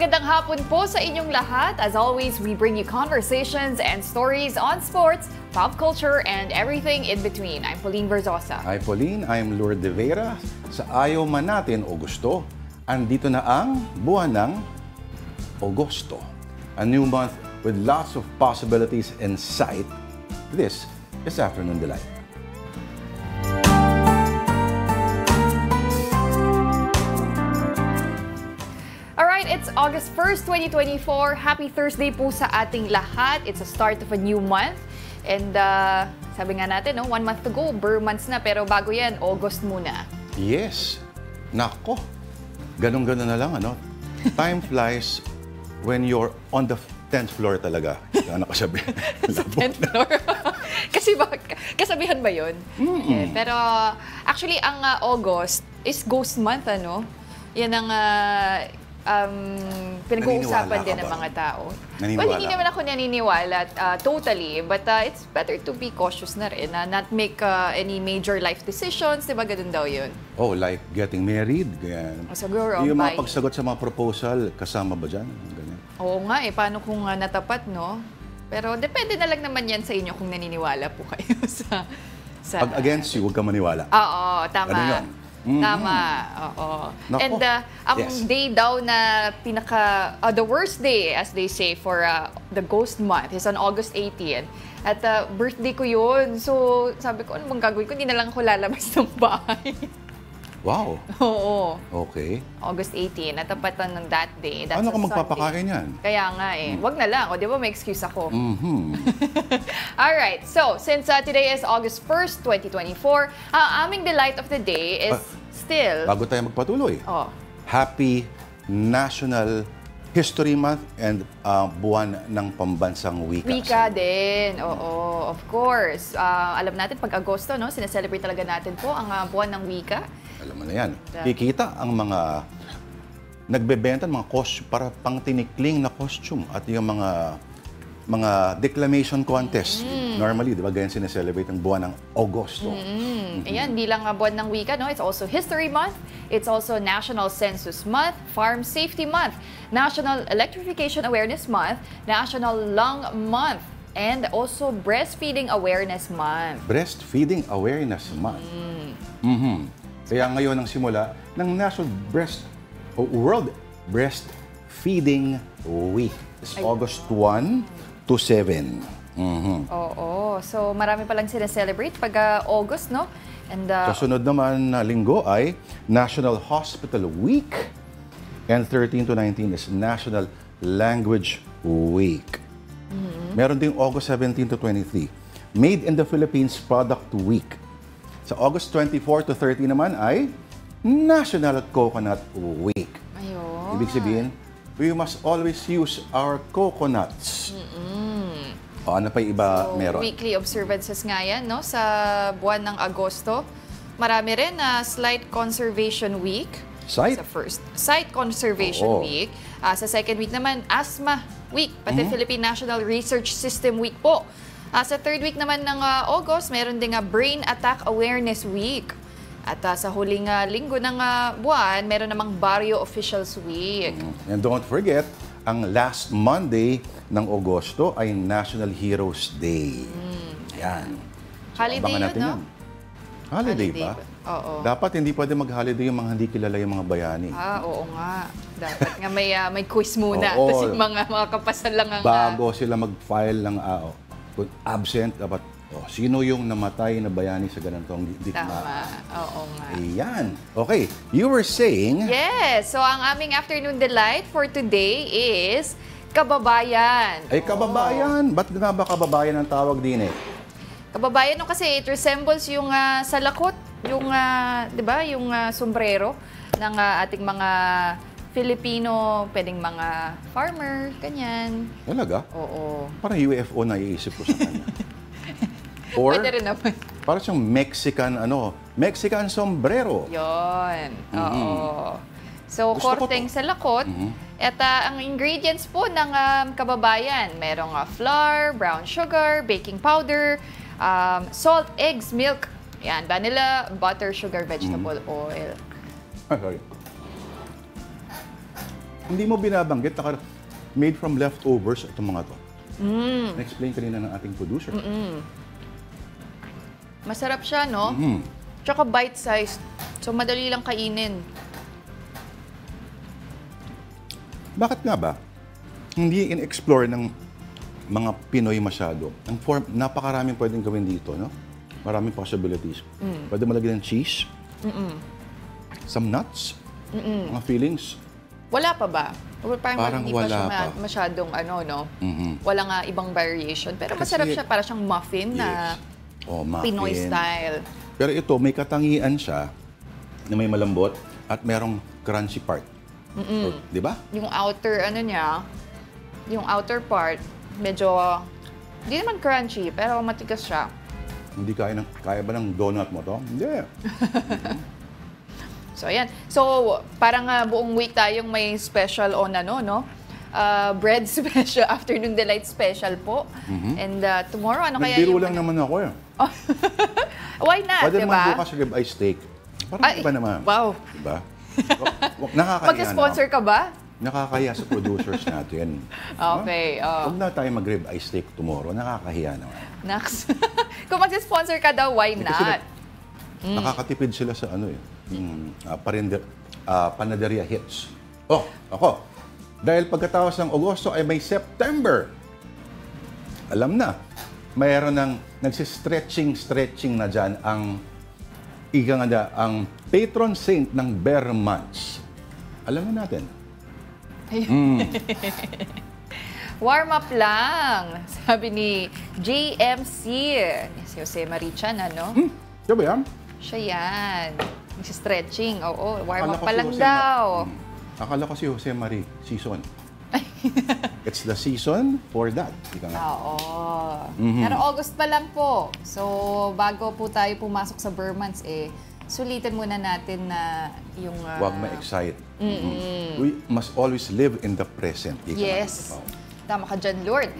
Magandang hapon po sa inyong lahat. As always, we bring you conversations and stories on sports, pop culture, and everything in between. I'm Pauline Verzosa. Hi Pauline, I'm Lourdes de Vera. Sa ayaw man natin o gusto, andito na ang buwan ng Agosto. A new month with lots of possibilities in sight. This is Afternoon Delight. It's August 1st, 2024. Happy Thursday po sa ating lahat. It's a start of a new month. And sabi nga natin, no, 1 month to go, Burr months na. Pero bago yan, August muna. Yes. Nako. Ganun-ganun na lang, ano? Time flies when you're on the 10th floor talaga. Ano ko sabi? Sa 10th floor? Kasi kasabihan ba yun? Yeah, pero actually, ang August is ghost month, ano? Yan ang pinag-uusapan din ng mga tao. Well, hindi naman ako naniniwala totally, but it's better to be cautious na rin, not make any major life decisions, di ba ganun daw yun? Oh, like getting married, ganyan. Siguro, yung mga pagsagot sa mga proposal, kasama ba dyan? Ganyan. Oo nga paano kung natapat, no? Pero depende na lang naman yan sa inyo kung naniniwala po kayo sa Pag against you, huwag ka maniwala. Oo, tama. Ano yun? Tama, oo. And ang day daw na the worst day, as they say, for the ghost month is on August 18. At birthday ko yun. So, sabi ko, ano bang gagawin ko? Hindi na lang ako lalabas ng bahay. Wow. Oo. Okay. August 18, natapatan ng that day. That's ano ka magpapakain yan? Kaya nga eh. Wag na lang. O, di ba may excuse ako? Alright. So, since today is August 1st, 2024, ang aming delight of the day is still... Bago tayo magpatuloy. Happy National History Month and buwan ng pambansang wika. Wika din, oo, of course. Alam natin, pag Agosto, no, sineselebrate talaga natin po ang buwan ng wika. Alam mo na yan. Kikita ang mga nagbebenta ng mga costume para pang tinikling na costume at yung mga declamation contest. Normally, di ba, ganyan sineselebrate ang buwan ng Agosto. Ayan, di lang buwan ng wika, no? It's also History Month. It's also National Census Month, Farm Safety Month, National Electrification Awareness Month, National Lung Month, and also Breastfeeding Awareness Month. Breastfeeding Awareness Month. Kaya ngayon ang simula ng World Breastfeeding Week. It's August 1 to 7. Oo. So, marami palang sineselebrate pag August, no? And kasunod naman na linggo ay National Hospital Week. And 13 to 19 is National Language Week. Meron ding August 17 to 23. Made in the Philippines Product Week. Sa August 24 to 30 naman ay National Coconut Week. Ayun. Ibig sabihin, we must always use our coconuts. O, ano pa iba meron? Weekly observances nga yan, no? Sa buwan ng Agosto. Marami rin na Sight Conservation Week. Sight? Sa first. Sight Conservation Week. Sa second week naman, Asthma Week. Pati Philippine National Research System Week po. Sa third week naman ng August, meron din Brain Attack Awareness Week. At sa huling linggo ng buwan, meron namang Barrio Officials Week. And don't forget, ang last Monday ng Agosto ay National Heroes Day. Yan. So, Holiday yun, no? Holiday ba? Oo. Dapat hindi pwede mag-holiday yung mga hindi kilala yung mga bayani. Oo nga. Dapat nga may quiz muna. Oo. Tapos yung mga kapasal lang ang... Bago sila mag-file ng absent, dapat sino yung namatay na bayani sa ganitong dikma. Tama. Oo nga. Ayan. Okay. You were saying... Yes. So, ang aming afternoon delight for today is kababayan. Ay, kababayan. Ba't nga ba kababayan ang tawag din eh? Kababayan, no, kasi it resembles yung salakot, yung, di ba, yung sombrero ng ating mga Filipino, pwedeng mga farmer, ganyan. Talaga? Oo. Parang UFO na iisip ko sa kanya. Or, pwede rin naman. Parang siyang Mexican sombrero. Yon. Oo. So, korteng salakot. At ang ingredients po ng kababayan, merong flour, brown sugar, baking powder, salt, eggs, milk, yan, vanilla, butter, sugar, vegetable oil. Sorry. Hindi mo binabanggit, made from leftovers itong mga to. Na-explain kanina ng ating producer. Masarap siya, no? Tsaka bite-sized. So, madali lang kainin. Bakit nga ba? Hindi in-explore ng mga Pinoy masyado. Napakaraming pwedeng gawin dito, no? Maraming possibilities. Pwede malagyan ng cheese, some nuts, mga fillings. Wala pa ba? Parang hindi pa wala siya pa. masyadong wala nga ibang variation. Pero masarap siya, para siyang muffin na Muffin. Pinoy style. Pero ito, may katangian siya na may malambot at merong crunchy part. Di ba? Yung outer, yung outer part, medyo, hindi naman crunchy, pero matigas siya. Hindi kaya ba ng donut mo to? Hindi. So, ayan. So, parang buong week tayong may special on bread special, afternoon delight special po. And tomorrow, ano kaya Nagbiro lang naman ako eh. Why not, Pwede diba? naman bukas ribeye steak. Parang iba naman. Wow. Diba? Nakakaya Mag-sponsor ka ba? Nakakaya sa producers natin. Okay. Huwag na tayo mag-ribeye steak tomorrow. Nakakahiya naman. Next. Kung mag-sponsor ka daw, why not? Nakakatipid sila sa Panaderia Hits. Oh, ako. Dahil pagkatapos ng Agosto ay may September. Alam na, mayroon ng nagsistretching na dyan ang ang patron saint ng Bear Months. Alam na natin. Warm up lang, sabi ni JMC. Si Jose Marichan, Siya ba yan? Siya yan. Nagsi-stretching. Oo, warm Akala up ko pa si lang Jose daw. Akala ko si Jose Marie, season. It's the season for that. Ika nga. Oo. Pero August pa lang po. So, bago po tayo pumasok sa Bear Months, sulitin muna natin na yung... Huwag ma-excite. We must always live in the present. Ika nga. Yes. Tama ka dyan, Lord.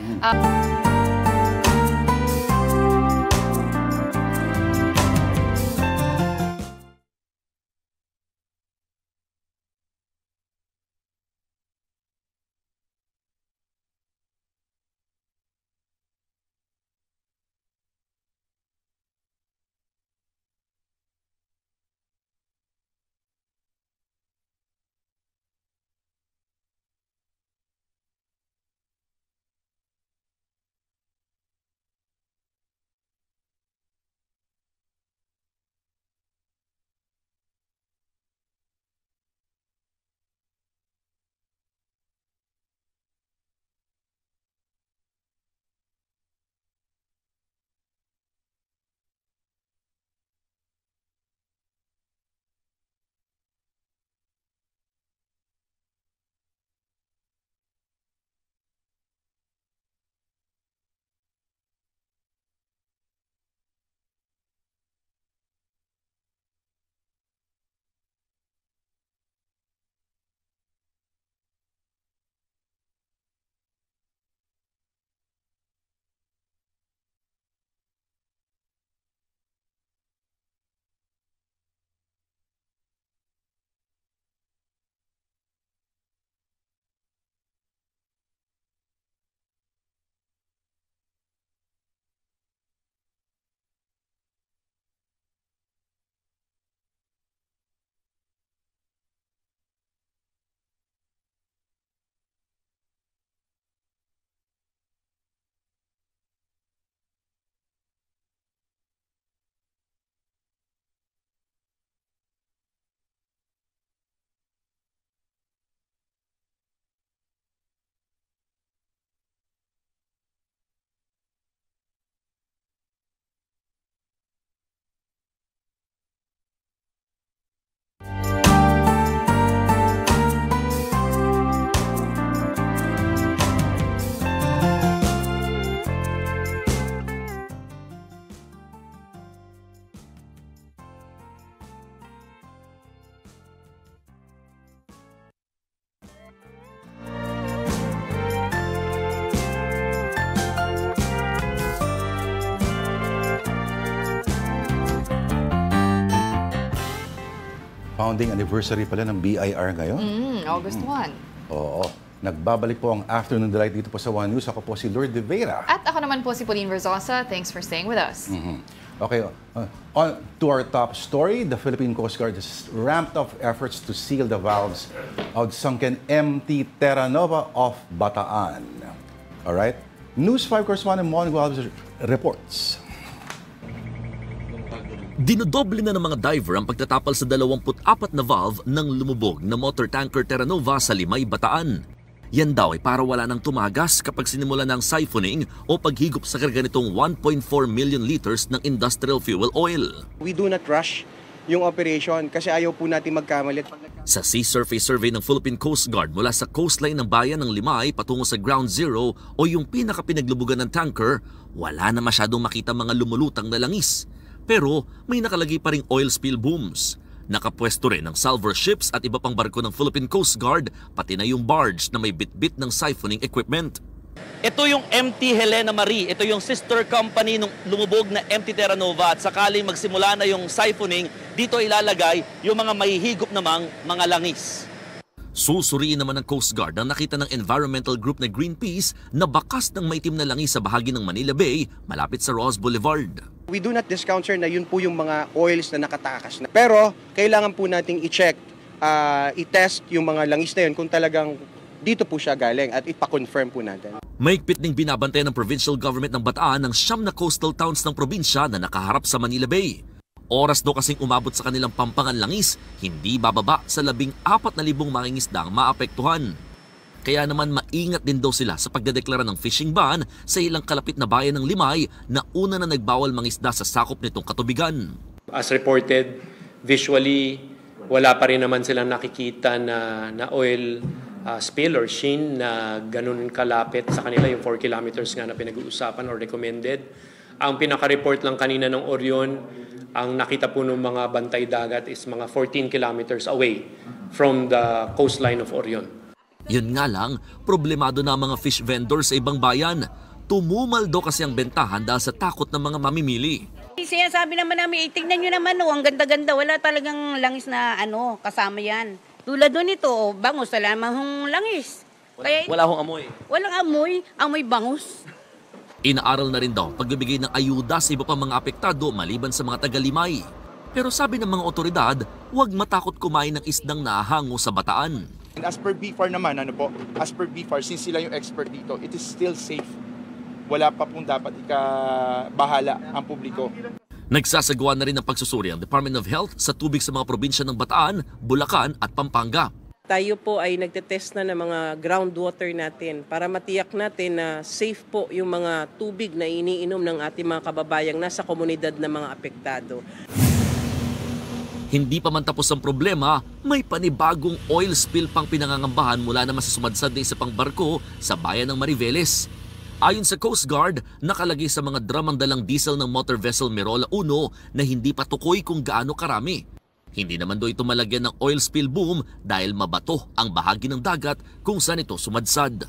Founding anniversary pala ng BIR ngayon. August 1. Oo. Nagbabalik po ang Afternoon Delight dito po sa One News. Ako po si Lourdes de Vera. At ako naman po si Pauline Verzosa. Thanks for staying with us. Okay, on to our top story. The Philippine Coast Guard has ramped up efforts to seal the valves of sunken MT Terra Nova off Bataan. All right? News 5 correspondent Mon Gualvez reports. Dinodoble na ng mga diver ang pagtatapal sa 24 na valve ng lumubog na motor tanker Terra Nova sa Limay, Bataan. Yan daw ay para wala nang tumagas kapag sinimula ng siphoning o paghigop sa karga nitong 1.4 million liters ng industrial fuel oil. We do not rush yung operation kasi ayaw po natin magkamalit. Sa Sea Surface Survey ng Philippine Coast Guard mula sa coastline ng bayan ng Limay patungo sa Ground Zero o yung pinakapinaglubugan ng tanker, wala na masyadong makita mga lumulutang na langis. Pero may nakalagay pa ring oil spill booms. Nakapwesto rin ng salvor ships at iba pang barko ng Philippine Coast Guard, pati na yung barge na may bit-bit ng siphoning equipment. Ito yung MT Helena Marie. Ito yung sister company ng lumubog na MT Terra Nova. At sakaling magsimula na yung siphoning, dito ilalagay yung mga mahihigop namang mga langis. Susuriin naman ng Coast Guard ang nakita ng environmental group na Greenpeace na bakas ng maitim na langis sa bahagi ng Manila Bay, malapit sa Ross Boulevard. We do not discount, sir, na yun po yung mga oils na nakatakas na. Pero kailangan po nating i-check, i-test yung mga langis na yun kung talagang dito po siya galing at ipa-confirm po natin. Mahigpit ding binabantayan ng provincial government ng Bataan ang 9 na coastal towns ng probinsya na nakaharap sa Manila Bay. Oras daw kasing umabot sa kanilang pampangan langis, hindi bababa sa 14,000 mangingisda ang maapektuhan. Kaya naman maingat din daw sila sa pagdedeklara ng fishing ban sa ilang kalapit na bayan ng Limay na una na nagbawal mangisda sa sakop nitong katubigan. As reported, visually, wala pa rin naman silang nakikita na oil spill or sheen na ganun kalapit sa kanila, yung 4 kilometers nga na pinag-uusapan or recommended. Ang pinaka-report lang kanina ng Orion, ang nakita po ng mga bantay dagat is mga 14 kilometers away from the coastline of Orion. Yun nga lang, problemado na ang mga fish vendors sa ibang bayan. Tumumal daw kasi ang bentahan dahil sa takot ng mga mamimili. Sinasabi naman namin, tignan nyo naman, ang ganda-ganda, wala talagang langis na kasama yan. Tulad doon ito, bangus, wala namang langis. Wala hong amoy. Walang amoy bangus. Inaaral na rin daw pagbibigay ng ayuda sa iba pang mga apektado maliban sa mga taga-Limay. Pero sabi ng mga otoridad, huwag matakot kumain ng isdang naahango sa Bataan. And as per BFAR naman, as per BFAR, since sila yung expert dito, it is still safe. Wala pa pong dapat ikabahala ang publiko. Nagsasagawa na rin ng pagsusuri ang Department of Health sa tubig sa mga probinsya ng Bataan, Bulacan at Pampanga. Tayo po ay nagtetest na ng mga groundwater natin para matiyak natin na safe po yung mga tubig na iniinom ng ating mga kababayang nasa komunidad ng mga apektado. Hindi pa man tapos ang problema, may panibagong oil spill pang pinangangambahan mula naman sa sumadsad na isa pang barko sa bayan ng Mariveles. Ayon sa Coast Guard, nakalagay sa mga drum ang dalang diesel ng motor vessel Merola 1 na hindi pa tukoy kung gaano karami. Hindi naman daw ito malagyan ng oil spill boom dahil mabato ang bahagi ng dagat kung saan ito sumadsad.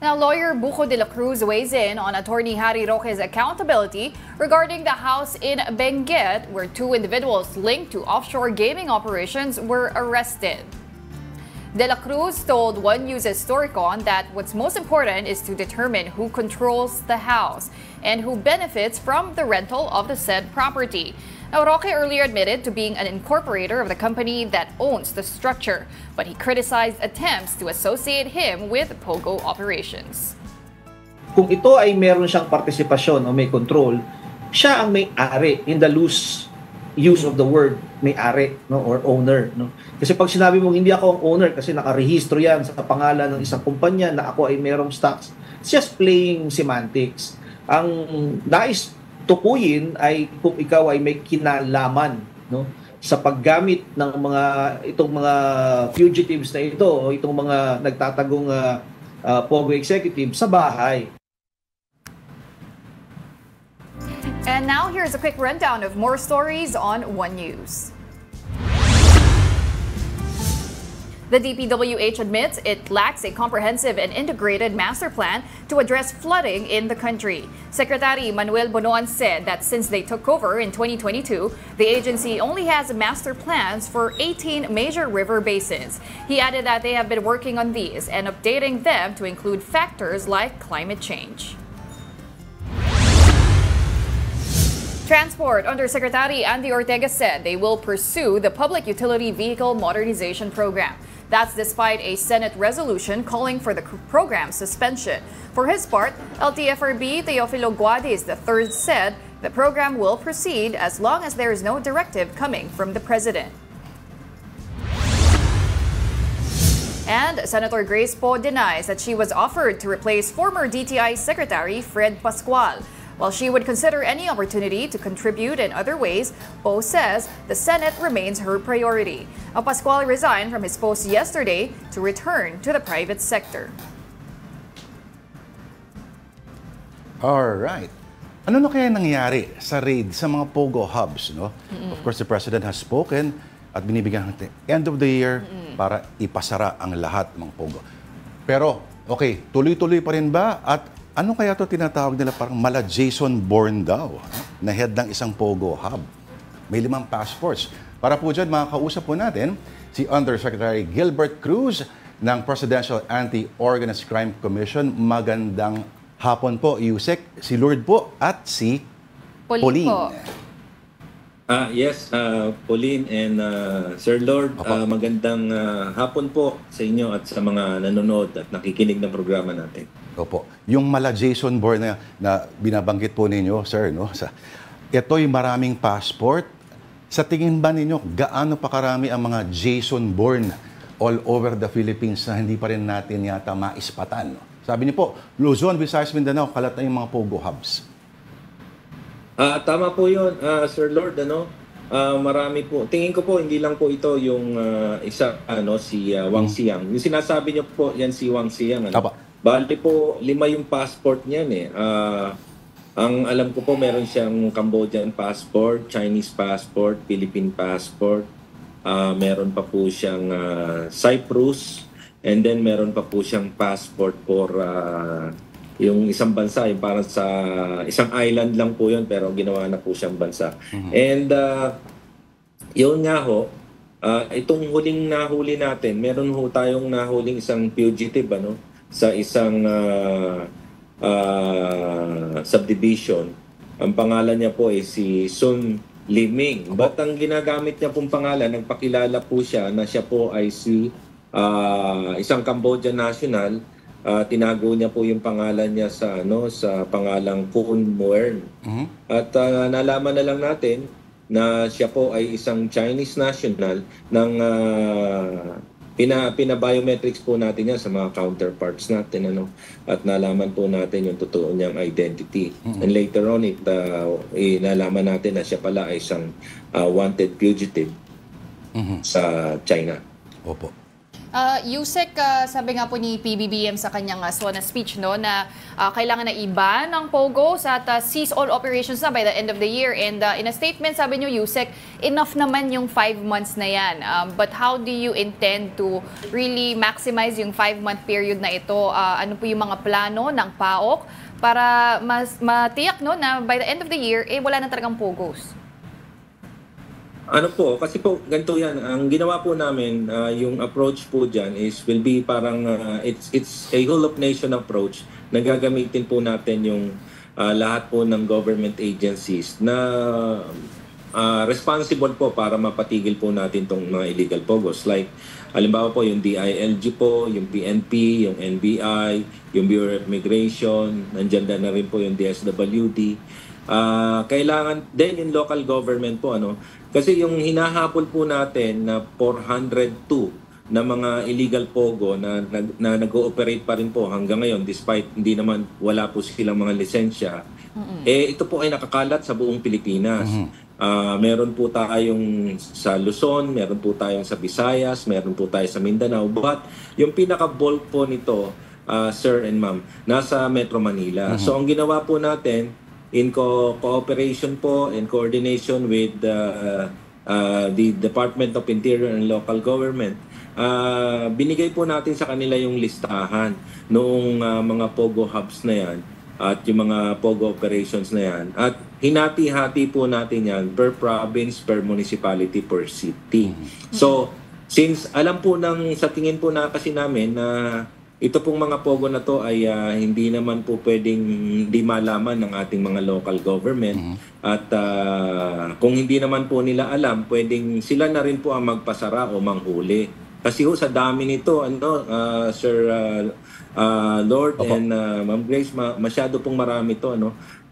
Now, lawyer Buko de la Cruz weighs in on Attorney Harry Roque's accountability regarding the house in Benguet where 2 individuals linked to offshore gaming operations were arrested. De la Cruz told One News' Storicon that what's most important is to determine who controls the house and who benefits from the rental of the said property. Now, Roque earlier admitted to being an incorporator of the company that owns the structure, but he criticized attempts to associate him with POGO operations. Kung ito ay meron siyang partisipasyon o may control, siya ang may-ari in the loose use of the word may-ari, no, or owner, no. Kasi pag sinabi mong hindi ako ang owner kasi nakarehistro yan sa pangalan ng isang kumpanya na ako ay merong stocks, it's just playing semantics. Ang nais tukuyin ay kung ikaw ay may kinalaman, no, sa paggamit ng itong mga fugitives na ito o itong mga nagtatagong POGO executive sa bahay. And now here's a quick rundown of more stories on One News. The DPWH admits it lacks a comprehensive and integrated master plan to address flooding in the country. Secretary Manuel Bonoan said that since they took over in 2022, the agency only has master plans for 18 major river basins. He added that they have been working on these and updating them to include factors like climate change. Transport Undersecretary Andy Ortega said they will pursue the Public Utility Vehicle Modernization Program. That's despite a Senate resolution calling for the program's suspension. For his part, LTFRB Teofilo Guadis III said the program will proceed as long as there is no directive coming from the president. And Senator Grace Poe denies that she was offered to replace former DTI Secretary Fred Pascual. While she would consider any opportunity to contribute in other ways, Poe says the Senate remains her priority. Pascual resigned from his post yesterday to return to the private sector. Alright. Ano na kaya nangyari sa raid sa mga POGO hubs? No? Of course, the President has spoken at binibigyan ng end of the year para ipasara ang lahat ng POGO. Pero, okay, tuloy-tuloy pa rin ba? At ano kaya ito tinatawag nila parang mala Jason Bourne daw, na head ng isang POGO hub? May 5 passports. Para po dyan, makakausap po natin si Undersecretary Gilbert Cruz ng Presidential Anti-Organized Crime Commission. Magandang hapon po, Yusek, si Lord po at si Pauline. Yes, Pauline and Sir Lord, magandang hapon po sa inyo at sa mga nanonood at nakikinig ng programa natin. Opo. Yung mala Jason Bourne na binabanggit po ninyo, sir, no? Ito'y maraming passport. Sa tingin ba ninyo, gaano pa karami ang mga Jason Bourne all over the Philippines na hindi pa rin natin yata maispatan? No? Sabi niyo po, Luzon, Visayas, Mindanao, kalat na yung mga POGO hubs. Tama po yun, Sir Lord. Marami po. Tingin ko po, hindi lang po ito yung isa, si Wang Xiang. Yung sinasabi niyo po, yan si Wang Xiang. Bali po, 5 yung passport niyan eh. Ang alam ko po, meron siyang Cambodian passport, Chinese passport, Philippine passport. Meron pa po siyang Cyprus. And then meron pa po siyang passport for yung isang bansa, yung parang sa isang island lang po yun, pero ginawa na po siyang bansa. And yun nga ho, itong huling nahuli natin, meron ho tayong nahuling isang fugitive sa isang subdivision. Ang pangalan niya po ay si Sun Liming. But ang ginagamit niya pong pangalan, nagpakilala po siya na siya po ay si isang Cambodian national. Tinago niya po yung pangalan niya sa sa pangalang Kun Muern. At nalaman na lang natin na siya po ay isang Chinese national ng pina-biometrics po natin yan sa mga counterparts natin at nalaman po natin yung totoo niyang identity. And later on nalaman natin na siya pala ay isang wanted fugitive sa China. Opo. Yusek, sabi nga po ni PBBM sa kanyang SONA speech na kailangan na iba ng POGO at cease all operations na by the end of the year. And in a statement, sabi niyo, Yusek, enough naman yung 5 months na yan. But how do you intend to really maximize yung 5-month period na ito? Ano po yung mga plano ng PAOK para matiyak na by the end of the year, wala na talagang POGOs? Kasi po, ganito yan. Ang ginawa po namin, yung approach po dyan will be parang, it's a whole of nation approach na gagamitin po natin yung lahat po ng government agencies na responsible po para mapatigil po natin tong mga illegal POGOs. Like, halimbawa po yung DILG po, yung PNP, yung NBI, yung Bureau of Immigration, nandyan na rin po yung DSWD. Kailangan din yung local government po kasi yung hinahabol po natin na 402 na mga illegal POGO na nag-ooperate pa rin po hanggang ngayon despite hindi naman wala po silang mga lisensya, ito po ay nakakalat sa buong Pilipinas. Meron po tayong sa Luzon, meron po tayong sa Visayas, meron po tayo sa Mindanao, but yung pinaka-bulk po nito, sir and ma'am, nasa Metro Manila. So ang ginawa po natin, in cooperation po and coordination with the Department of Interior and Local Government, binigay po natin sa kanila yung listahan noong mga POGO hubs na yan at yung mga POGO operations na yan. At hinati-hati po natin yan per province, per municipality, per city. So, since alam po sa tingin po na kasi namin na ito pong mga POGO na to ay hindi naman po pwedeng hindi malaman ng ating mga local government. At kung hindi naman po nila alam, pwedeng sila na rin po ang magpasara o manghuli. Kasi sa dami nito, Sir Lord and Ma'am Grace, masyado pong marami to.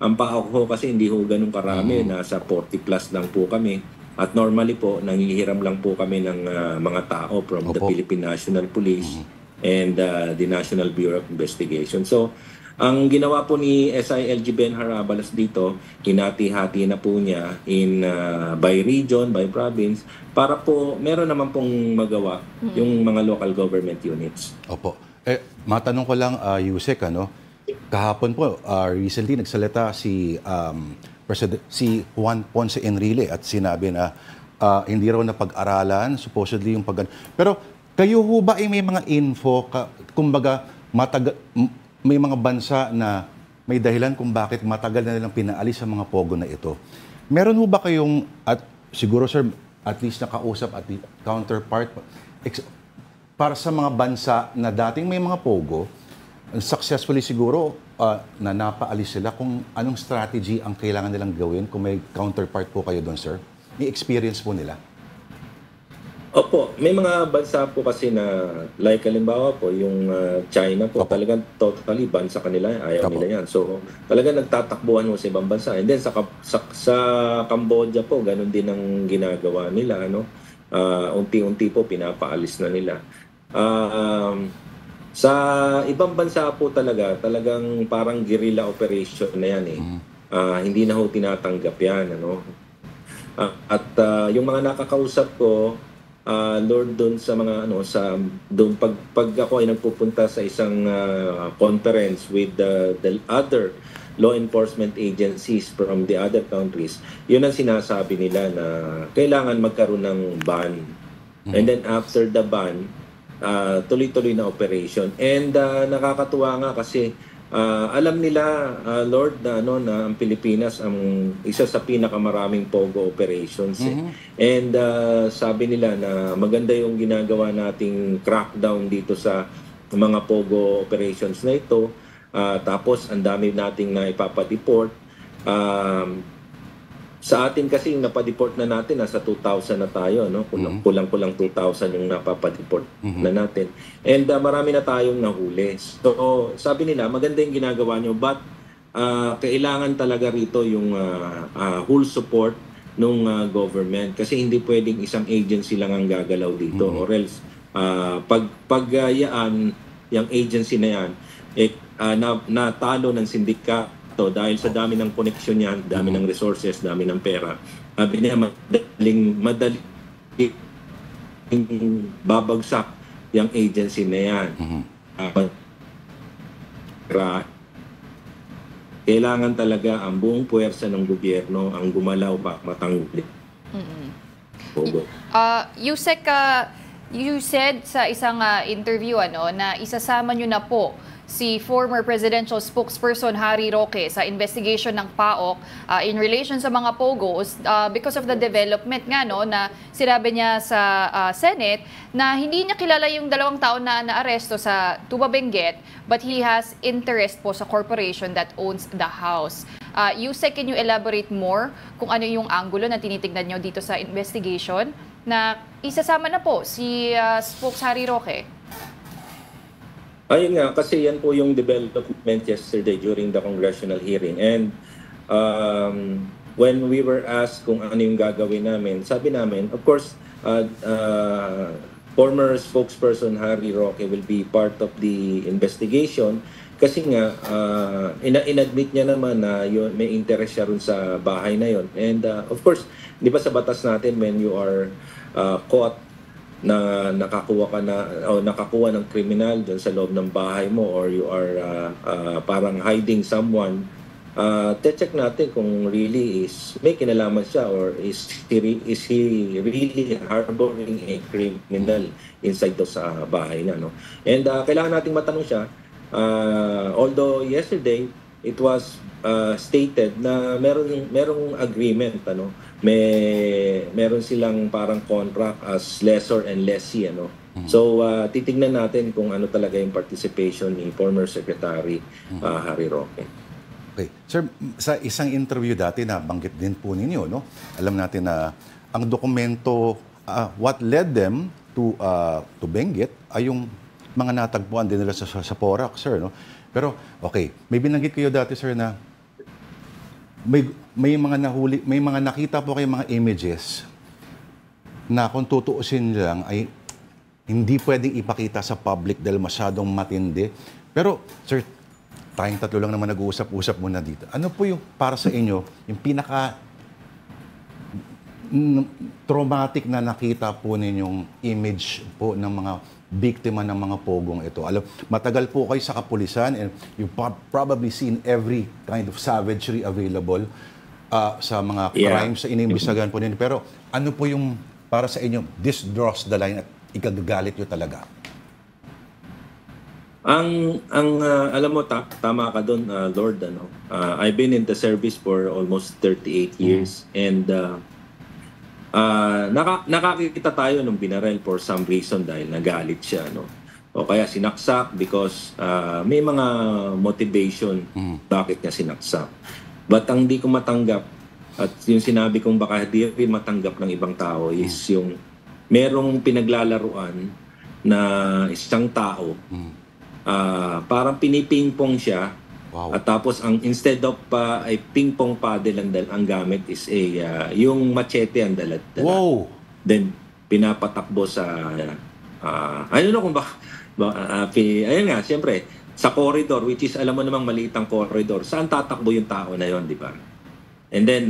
Ang paako kasi hindi ho ganun karami, nasa 40 plus lang po kami. At normally po, nangihiram lang po kami ng mga tao from the Philippine National Police and the National Bureau of Investigation. So, ang ginawa po ni SILG Ben Harabalas dito, hinati-hati na po niya by region, by province, para po meron naman pong magawa yung mga local government units. Opo. Matanong ko lang, Yusek, kahapon po, recently nagsalita si Juan Ponce Enrile at sinabi na hindi raw napag-aralan, supposedly yung Pero kayo ho ba ay may mga info, kumbaga may mga bansa na may dahilan kung bakit matagal na nilang pinaalis sa mga POGO na ito? Meron ho ba kayong, at siguro sir, at least nakausap at counterpart, para sa mga bansa na dating may mga POGO, successfully siguro na napaalis sila, kung anong strategy ang kailangan nilang gawin, kung may counterpart po kayo doon, sir? May experience po nila? Opo, may mga bansa po kasi na, like halimbawa po, yung China po, talagang totally ban sa kanila, ayaw nila yan. So, talagang nagtatakbuhan mo sa ibang bansa. And then sa Cambodia po, ganun din ang ginagawa nila. Unti-unti po, pinapaalis na nila. Sa ibang bansa po talagang parang guerrilla operation na yan . Hindi na ho tinatanggap yan. At yung mga nakakausap ko, Lord, doon sa mga doon pag ako ay nagpupunta sa isang conference with the other law enforcement agencies from the other countries, yun ang sinasabi nila na kailangan magkaroon ng ban. And then after the ban, tuloy-tuloy na operation. And nakakatuwa nga kasi alam nila, Lord, na ang Pilipinas ang isa sa pinakamaraming POGO operations. And sabi nila na maganda yung ginagawa nating crackdown dito sa mga POGO operations na ito. Tapos ang dami nating na ipapadeport. Sa atin kasi yung napadeport na natin, nasa 2,000 na tayo. Kulang-kulang 2,000 yung napapadeport na natin. And marami na tayong nahuli. So sabi nila, maganda yung ginagawa nyo, but kailangan talaga rito yung whole support ng government. Kasi hindi pwedeng isang agency lang ang gagalaw dito. Or else, pag yung agency na yan, natalo ng sindikato dahil sa dami ng connection niyan, dami ng resources, dami ng pera. Sabi niya, madaling babagsak yung agency na yan. Kailangan talaga ang buong puwersa ng gobyerno ang gumalaw pa matangguli. Yusek, you said sa isang interview na isasama nyo na po si former presidential spokesperson Harry Roque sa investigation ng PAOK in relation sa mga POGOs because of the development nga na sinabi niya sa Senate na hindi niya kilala yung 2 taon na naaresto sa Tuba Benguet, but he has interest po sa corporation that owns the house. Yusek, can you elaborate more kung ano yung angulo na tinitignan niyo dito sa investigation na isasama na po si Spokes Harry Roque? Ayun nga, kasi yan po yung development yesterday during the congressional hearing. And when we were asked kung ano yung gagawin namin, sabi namin, of course, former spokesperson Harry Roque will be part of the investigation kasi nga, inadmit niya naman na may interest siya rin sa bahay na yon. And of course, di ba sa batas natin, when you are caught na nakakuha ng kriminal dun sa loob ng bahay mo, or you are parang hiding someone check natin kung really is may kinalaman siya or is he really harboring a criminal inside do sa bahay niya, no? And kailangan nating matanong siya, although yesterday it was stated na merong agreement, ano, meron silang parang contract as lessor and lessee, ano. So titingnan natin kung ano talaga yung participation ni former Secretary Harry Roque. Okay. Sir, sa isang interview dati na banggit din po ninyo, no? Alam natin na ang dokumento, what led them to Benguet ay yung mga natagpuan din nila sa Porac, sir, no? Pero, okay, may binanggit kayo dati, sir, na may mga nahuli, may mga nakita po kayo mga images na kung tutuusin lang ay hindi pwedeng ipakita sa public dahil masyadong matindi. Pero, sir, tayong tatlo lang naman nag-uusap-usap muna dito. Ano po yung para sa inyo, yung pinaka traumatic na nakita po ninyong image po ng mga biktima ng mga pogong ito? Alam, matagal po kayo sa kapulisan and you've probably seen every kind of savagery available sa mga crimes sa inimbisagan po ninyo. Pero ano po yung para sa inyo, this draws the line at ikagagalit nyo talaga? Alam mo, tama ka doon, Lord, ano. I've been in the service for almost 38 years and nakakita tayo nung binarel for some reason dahil nagalit siya, no. O kaya sinaksak because may mga motivation bakit niya sinaksak. But ang di ko matanggap at yung sinabi kong baka di rin matanggap ng ibang tao is yung merong pinaglalaruan na isang tao parang pinipingpong siya. Wow. At tapos instead of ay ping-pong paddle ang gamit is yung machete ang dala. Wow. Then pinapatakbo sa I don't know kung ayun nga, siyempre sa corridor, which is alam mo namang maliit ang corridor, saan tatakbo yung tao na yon, di ba? And then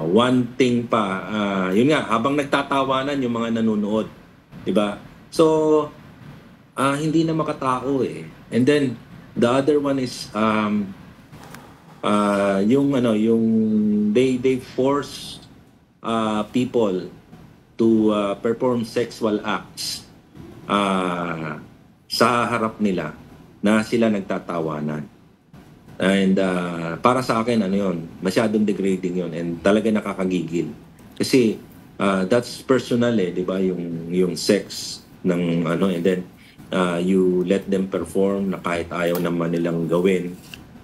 one thing pa, yun nga, habang nagtatawanan yung mga nanonood, di ba? So hindi na makatao eh. And then the other one is yung they force people to perform sexual acts sa harap nila na sila nagtatawanan. And para sa akin yun, masyadong degrading yun and talaga nakakagigil. Kasi that's personal eh, 'di ba? Yung sex ng and then you let them perform na kahit ayaw naman nilang gawin.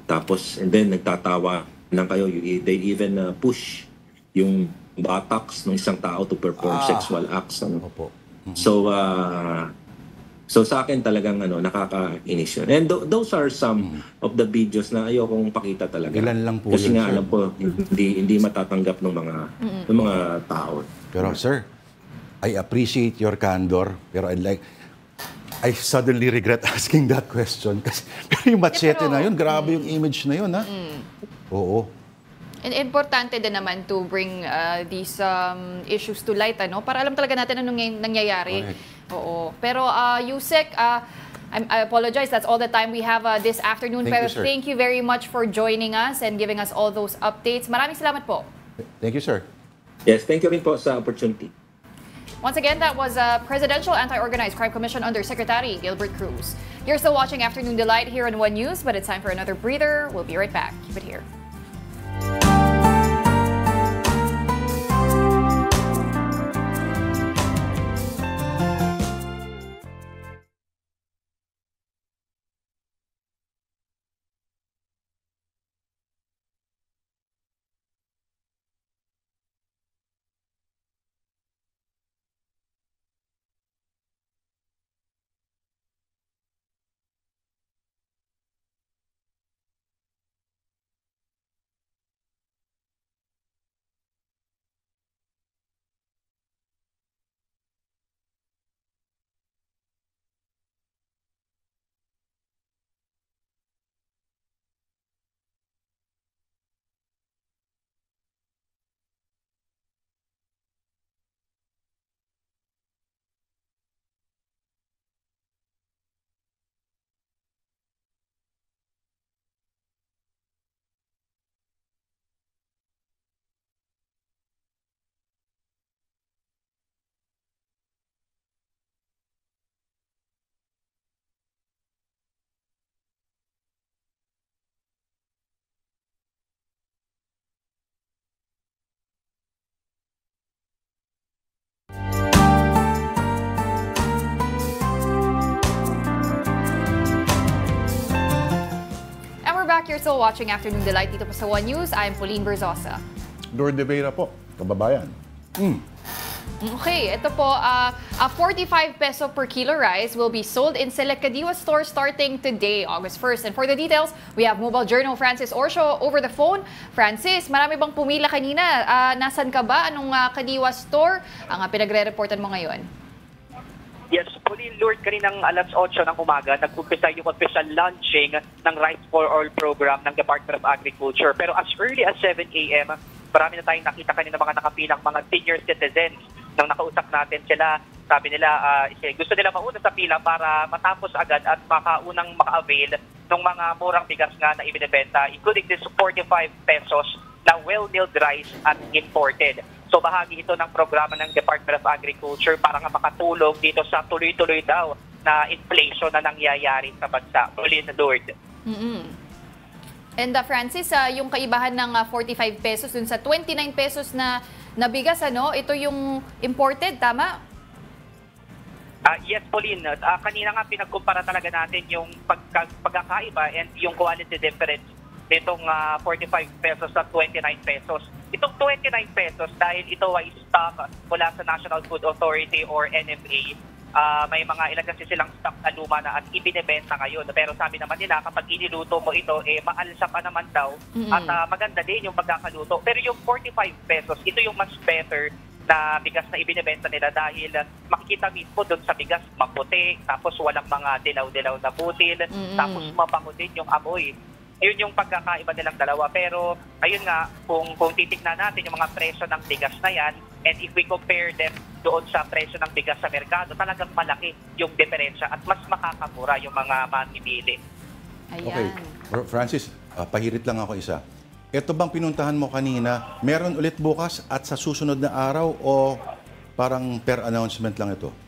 Tapos, and then nagtatawa lang kayo. They even push yung buttocks ng isang tao to perform sexual acts. Opo. So sa akin talagang nakakainis yun. And those are some of the videos na ayokong pakita talaga. Ilan lang po kasi yun, nga sir? alam po, hindi matatanggap ng mga tao. Pero sir, I appreciate your candor, pero I suddenly regret asking that question kasi pero yung machete na yun, grabe yung image na yun, ha? Oo. And importante din naman to bring these issues to light, para alam talaga natin anong nangyayari. Correct. Oo. Pero Yusek, I apologize, that's all the time we have this afternoon. Thank Pero you, sir. thank you very much for joining us and giving us all those updates. Maraming salamat po. Thank you, sir. Yes, thank you rin po sa opportunity. Once again, that was Presidential Anti-Organized Crime Commission Undersecretary Gilbert Cruz. You're still watching Afternoon Delight here on One News, but it's time for another breather. We'll be right back. Keep it here. Park. You're still watching Afternoon Delight dito po sa One News. I'm Pauline Berzosa. Lourdes de Vera po, kababayan. Okay, ito po, a 45 peso per kilo rice will be sold in select Kadiwa stores starting today, August 1st. And for the details, we have Mobile Journal Francis Orsio over the phone. Francis, marami bang pumila kanina? Nasaan ka ba? Anong Kadiwa store ang pinagre-reportan mo ngayon? Yes, Pauline, Lord, kaninang alas 8 ng umaga, nag-umpisa yung official launching ng Rice for All program ng Department of Agriculture. Pero as early as 7 a.m., marami na tayong nakita kanina mga nakapilang mga senior citizens. Nang nakausap natin sila, sabi nila gusto nila mauna sa pila para matapos agad at makaunang maka-avail ng mga murang bigas nga na ibinibenta, including this 45 pesos na well-milled rice at imported. So bahagi ito ng programa ng Department of Agriculture para nga makatulong dito sa tuloy-tuloy daw na inflation na nangyayari sa bansa. Pauline, Lord. And Francis, yung kaibahan ng 45 pesos dun sa 29 pesos na bigas, ito yung imported, tama? Yes, Pauline. Kanina nga pinagkumpara talaga natin yung pagkakaiba and yung quality difference nitong 45 pesos sa 29 pesos. Itong 29 pesos, dahil ito ay stock mula sa National Food Authority or NFA, may mga ilan kasi silang stock na luma na at ibinebenta ngayon. Pero sabi naman nila, kapag iniluto mo ito, maalsa pa naman daw at maganda din yung pagkakaluto. Pero yung 45 pesos, ito yung mas better na bigas na ibinebenta nila dahil makikita mismo doon sa bigas maputi, tapos walang mga dilaw-dilaw na butil, tapos mabango din yung amoy. Yun yung pagkakaiba nilang dalawa. Pero ayun nga, kung titignan natin yung mga presyo ng bigas na yan, and if we compare them doon sa presyo ng bigas sa merkado, talagang malaki yung diferensya at mas makakamura yung mga mamimili. Okay, Francis, pahirit lang ako isa. Ito bang pinuntahan mo kanina, meron ulit bukas at sa susunod na araw o parang per announcement lang ito?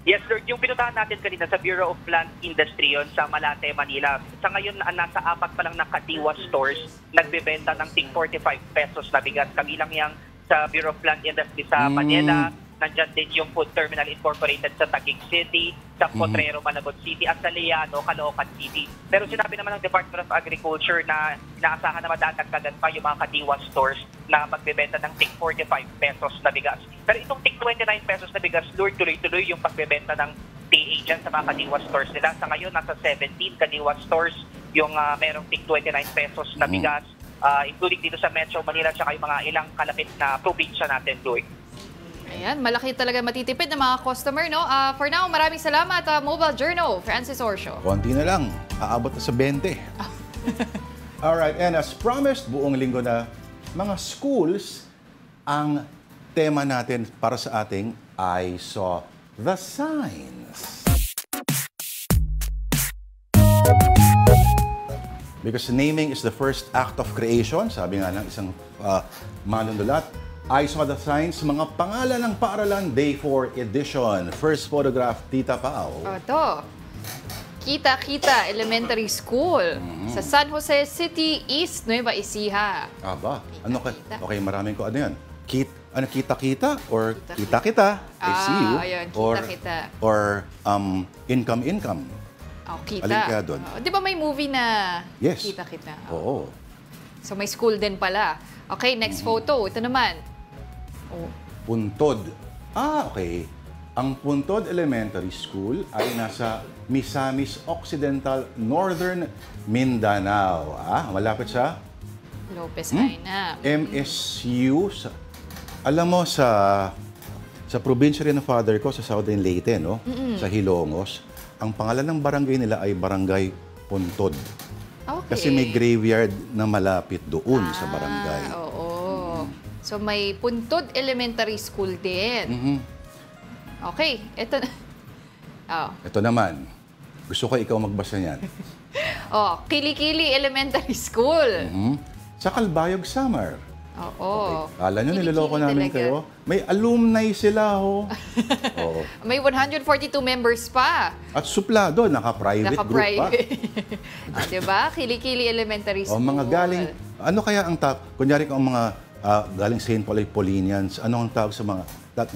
Yes, Lord. Yung pinuntahan natin kanina sa Bureau of Plant Industry yon sa Malate, Manila. Sa ngayon, nasa 4 pa lang na Kadiwa stores nagbebenta ng 45 pesos na bigas. Kabilang yang sa Bureau of Plant Industry sa Manila. Nandyan din yung Food Terminal Incorporated sa Taguig City, sa Potrero, Malabon City, at sa Liano, Caloocan City. Pero sinabi naman ng Department of Agriculture na inaasahan na madadagdagan pa yung mga Kadiwa stores na magbebenta ng tig 45 pesos na bigas. Pero itong tig 29 pesos na bigas, Lord, tuloy-tuloy yung pagbebenta ng TA dyan sa mga Kadiwa stores nila. Sa ngayon, nasa 17 Kadiwa stores yung merong tig 29 pesos na bigas, including dito sa Metro Manila at yung mga ilang kalapit na probinsya natin, Lord. Ayan, malaki talaga matitipid ng mga customer, no? For now, maraming salamat, Mobile Journal, Francis Orsio. Konti na lang, aabot na sa 20. Alright, and as promised, buong linggo na mga schools, ang tema natin para sa ating I Saw the Signs. Because naming is the first act of creation, sabi nga ng isang manundulat. I Saw the Signs, mga pangalan ng paaralan, Day 4 edition. First photograph, Tita Pao. Ito, Kita-Kita Elementary School sa San Jose City, East Nueva Ecija. Aba, ano ka? Okay, maraming ko. Ano yan? Kita-Kita or Kita-Kita? I see you. Ayun, Kita-Kita. Or Income-Income. Oh, kita. Alin kaya doon? Di ba may movie na Yes. Kita-Kita? Oo. So may school din pala. Okay, next photo. Ito naman. Puntod. Okay. Ang Puntod Elementary School ay nasa Misamis Occidental, Northern Mindanao. Malapit sa Lopez Aina. MSU. Alam mo, sa probinsya rin ng father ko, sa Southern Leyte, no? Sa Hilongos, ang pangalan ng barangay nila ay Barangay Puntod. Okay. Kasi may graveyard na malapit doon sa barangay. Oo. So may Puntod Elementary School din. Okay, ito na. Ito naman. Gusto ko ikaw magbasa niyan. Kilikili Elementary School. Sa Calbayog, Samar. Oo. Okay. Kala nyo, Kilikili niloloko namin talaga. kayo. May alumni sila, Oo. May 142 members pa. At suplado, naka-private group pa. Diba? Kilikili Elementary School. Mga galing, ano kaya ang kunyari kung mga galing St. Paulinians, ano ang tawag sa mga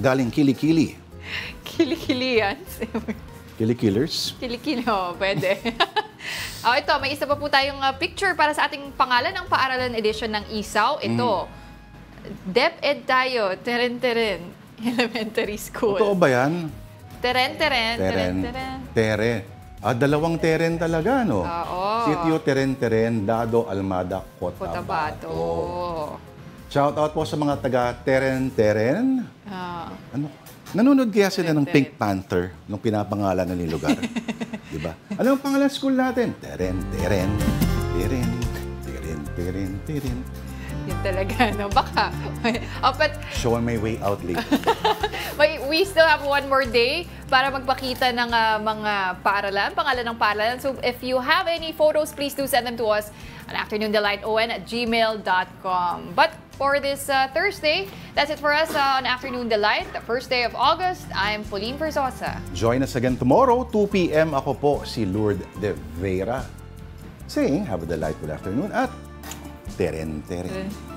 galing Kilikili? Kilikilians. Kilikillers? Kilikili, pwede. Ito, may isa pa po tayong picture para sa ating pangalan ng paaralan edition ng ISAW. Ito, DepEd tayo, Teren-Teren Elementary School. Totoo ba yan? Teren-Teren. Tere. Dalawang Teren talaga, no? Oo. Sitio Teren-Teren, Dado, Almada, Cotabato. Shout out po sa mga taga Teren-Teren. Ano? Nanonood kaya sila ng Pink Panther nung pinapangalan na yung lugar? Diba? Ano ang pangalan ng school natin? Teren-Teren. Teren-Teren. Yun talaga, no? Baka. But showing my way out later. we still have one more day para magpakita ng mga paaralan, pangalan ng paaralan. So if you have any photos, please do send them to us on afternoondelighton@gmail.com. But for this Thursday, that's it for us on Afternoon Delight, the first day of August. I'm Pauline Versosa. Join us again tomorrow, 2 p.m. Ako po, si Lourdes de Vera, saying have a delightful afternoon at Teren-Teren.